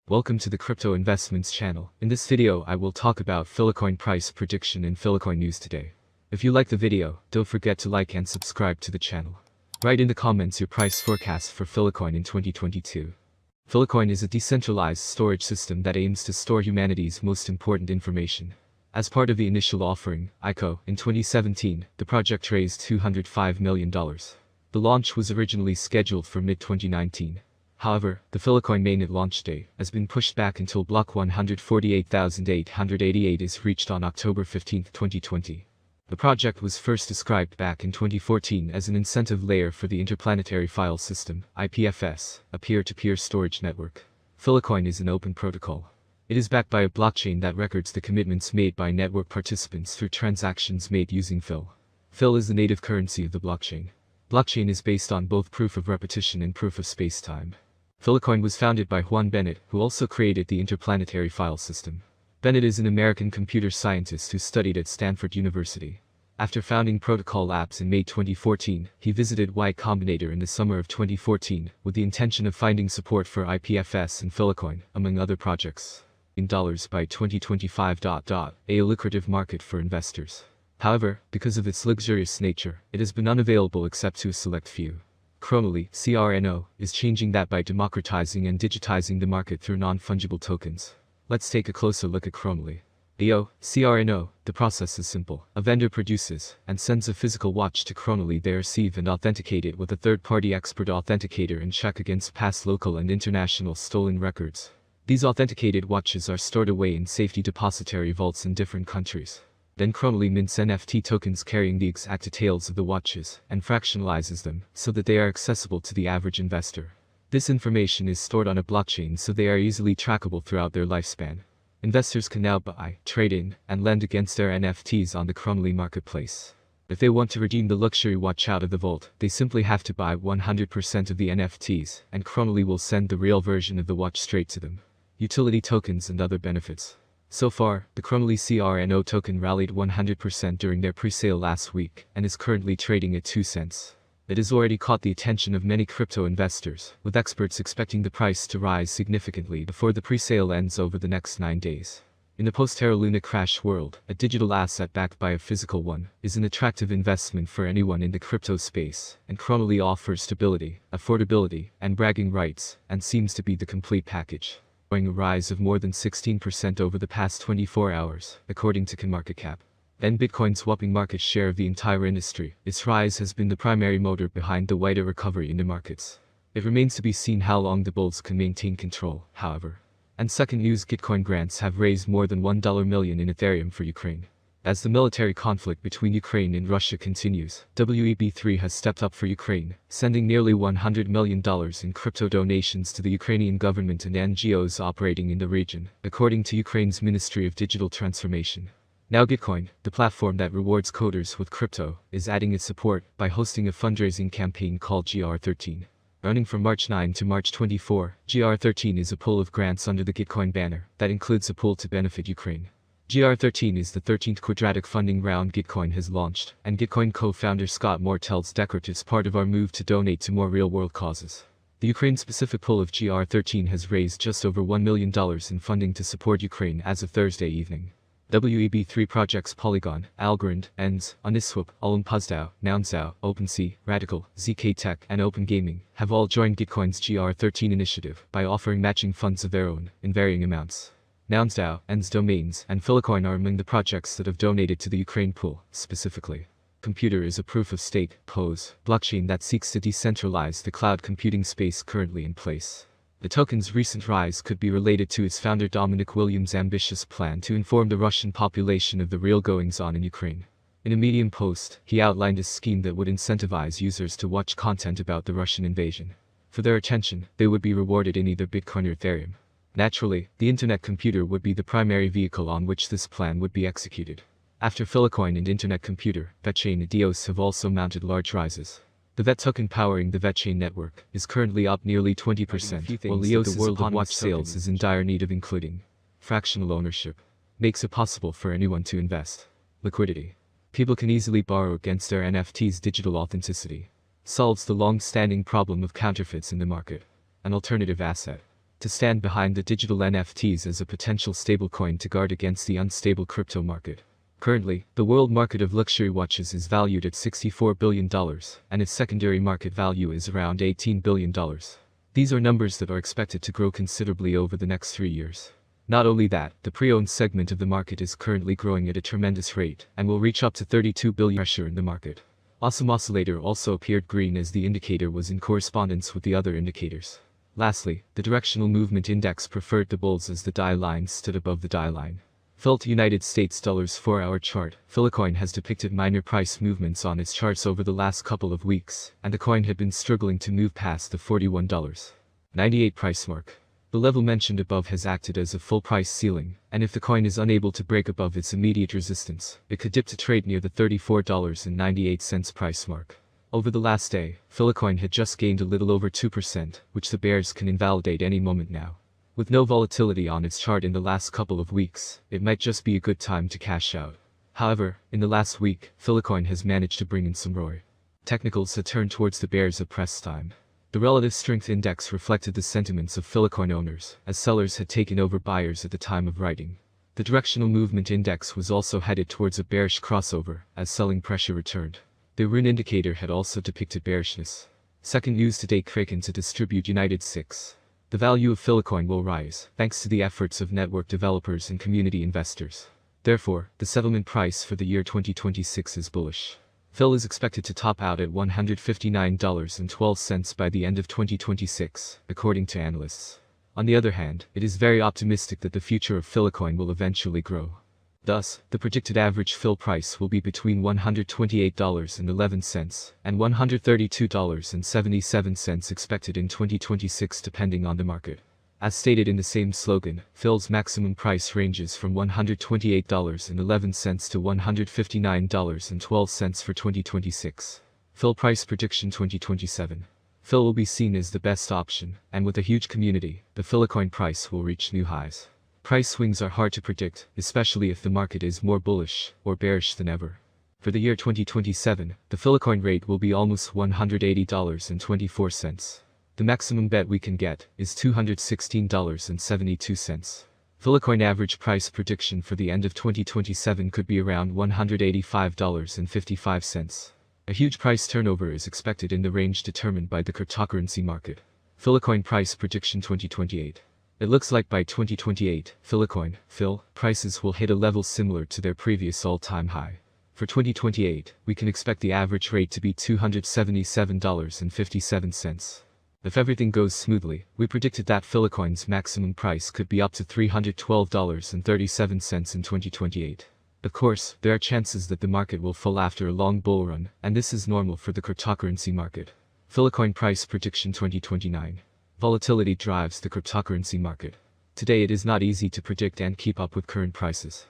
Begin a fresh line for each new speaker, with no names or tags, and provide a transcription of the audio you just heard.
Welcome to the Crypto Investments channel. In this video, I will talk about Filecoin price prediction and Filecoin news today. If you like the video, don't forget to like and subscribe to the channel. Write in the comments your price forecast for Filecoin in 2022. Filecoin is a decentralized storage system that aims to store humanity's most important information. As part of the initial offering, ICO, in 2017, the project raised $205 million. The launch was originally scheduled for mid-2019. However, the Filecoin mainnet launch date has been pushed back until block 148,888 is reached on October 15, 2020. The project was first described back in 2014 as an incentive layer for the Interplanetary File System, IPFS, a peer-to-peer storage network. Filecoin is an open protocol. It is backed by a blockchain that records the commitments made by network participants through transactions made using Fil. Fil is the native currency of the blockchain. Blockchain is based on both proof of repetition and proof of space-time. Filecoin was founded by Juan Bennett, who also created the Interplanetary File System. Bennett is an American computer scientist who studied at Stanford University. After founding Protocol Labs in May 2014, he visited Y Combinator in the summer of 2014, with the intention of finding support for IPFS and Filecoin, among other projects. In dollars by 2025. A lucrative market for investors. However, because of its luxurious nature, it has been unavailable except to a select few. Chronally, CRNO, is changing that by democratizing and digitizing the market through non-fungible tokens. Let's take a closer look at Chronally. CRNO, the process is simple. A vendor produces and sends a physical watch to Chronally. They receive and authenticate it with a third-party expert authenticator and check against past local and international stolen records. These authenticated watches are stored away in safety depository vaults in different countries. Then Chronally mints NFT tokens carrying the exact details of the watches, and fractionalizes them, so that they are accessible to the average investor. This information is stored on a blockchain so they are easily trackable throughout their lifespan. Investors can now buy, trade in, and lend against their NFTs on the Chronally marketplace. If they want to redeem the luxury watch out of the vault, they simply have to buy 100% of the NFTs, and Chronally will send the real version of the watch straight to them. Utility tokens and other benefits. So far, the Chronally CRNO token rallied 100% during their pre-sale last week, and is currently trading at 2 cents. It has already caught the attention of many crypto investors, with experts expecting the price to rise significantly before the pre-sale ends over the next 9 days. In the post-Terra Luna crash world, a digital asset backed by a physical one is an attractive investment for anyone in the crypto space, and Chronally offers stability, affordability, and bragging rights, and seems to be the complete package. A rise of more than 16% over the past 24 hours, according to CoinMarketCap. And Bitcoin's whopping market share of the entire industry, its rise has been the primary motor behind the wider recovery in the markets. It remains to be seen how long the bulls can maintain control, however. And second news, Gitcoin grants have raised more than $1 million in Ethereum for Ukraine. As the military conflict between Ukraine and Russia continues, WEB3 has stepped up for Ukraine, sending nearly $100 million in crypto donations to the Ukrainian government and NGOs operating in the region, according to Ukraine's Ministry of Digital Transformation. Now Gitcoin, the platform that rewards coders with crypto, is adding its support by hosting a fundraising campaign called GR13. Running from March 9 to March 24, GR13 is a pool of grants under the Gitcoin banner that includes a pool to benefit Ukraine. GR13 is the 13th quadratic funding round Gitcoin has launched, and Gitcoin co-founder Scott Moore tells Decrypt it's part of our move to donate to more real-world causes. The Ukraine-specific pool of GR13 has raised just over $1 million in funding to support Ukraine as of Thursday evening. WEB3 projects Polygon, Algorand, ENDS, Uniswap, Olympusdao, Nounsdao, OpenSea, Radical, ZK Tech, and Open Gaming have all joined Gitcoin's GR13 initiative by offering matching funds of their own, in varying amounts. Nounsdao, ENDS domains, and Filecoin are among the projects that have donated to the Ukraine pool, specifically. Computer is a proof-of-stake, POS, blockchain that seeks to decentralize the cloud computing space currently in place. The token's recent rise could be related to its founder Dominic Williams' ambitious plan to inform the Russian population of the real goings-on in Ukraine. In a Medium post, he outlined a scheme that would incentivize users to watch content about the Russian invasion. For their attention, they would be rewarded in either Bitcoin or Ethereum. Naturally, the internet computer would be the primary vehicle on which this plan would be executed. After Filecoin and internet computer, VeChain and EOS have also mounted large rises. The VET token powering the VeChain network is currently up nearly 20%, while EOS's world of watch sales is in dire need of including. Fractional ownership makes it possible for anyone to invest. Liquidity. People can easily borrow against their NFT's digital authenticity. Solves the long-standing problem of counterfeits in the market. An alternative asset. to stand behind the digital NFTs as a potential stablecoin to guard against the unstable crypto market. Currently, the world market of luxury watches is valued at $64 billion, and its secondary market value is around $18 billion. These are numbers that are expected to grow considerably over the next 3 years. Not only that, the pre-owned segment of the market is currently growing at a tremendous rate, and will reach up to $32 billion pressure in the market. Awesome Oscillator also appeared green as the indicator was in correspondence with the other indicators. Lastly, the directional movement index preferred the bulls as the die line stood above the die line. Felt United States dollars 4-hour chart, Filecoin has depicted minor price movements on its charts over the last couple of weeks, and the coin had been struggling to move past the $41.98 price mark. The level mentioned above has acted as a full price ceiling, and if the coin is unable to break above its immediate resistance, it could dip to trade near the $34.98 price mark. Over the last day, Filecoin had just gained a little over 2%, which the bears can invalidate any moment now. With no volatility on its chart in the last couple of weeks, it might just be a good time to cash out. However, in the last week, Filecoin has managed to bring in some ROI. Technicals had turned towards the bears at press time. The relative strength index reflected the sentiments of Filecoin owners, as sellers had taken over buyers at the time of writing. The directional movement index was also headed towards a bearish crossover, as selling pressure returned. The RIN indicator had also depicted bearishness. Second news today: Kraken to distribute United 6. The value of Filecoin will rise, thanks to the efforts of network developers and community investors. Therefore, the settlement price for the year 2026 is bullish. Fil is expected to top out at $159.12 by the end of 2026, according to analysts. On the other hand, it is very optimistic that the future of Filecoin will eventually grow. Thus, the predicted average Fil price will be between $128.11 and $132.77 expected in 2026 depending on the market. As stated in the same slogan, Fil's maximum price ranges from $128.11 to $159.12 for 2026. Fil price prediction 2027. Fil will be seen as the best option, and with a huge community, the Filecoin price will reach new highs. Price swings are hard to predict, especially if the market is more bullish or bearish than ever. For the year 2027, the Filecoin rate will be almost $180.24. The maximum bet we can get is $216.72. Filecoin average price prediction for the end of 2027 could be around $185.55. A huge price turnover is expected in the range determined by the cryptocurrency market. Filecoin price prediction 2028. It looks like by 2028, Filecoin, Fil, prices will hit a level similar to their previous all-time high. For 2028, we can expect the average rate to be $277.57. If everything goes smoothly, we predicted that Filecoin's maximum price could be up to $312.37 in 2028. Of course, there are chances that the market will fall after a long bull run, and this is normal for the cryptocurrency market. Filecoin price prediction 2029. Volatility drives the cryptocurrency market. Today it is not easy to predict and keep up with current prices.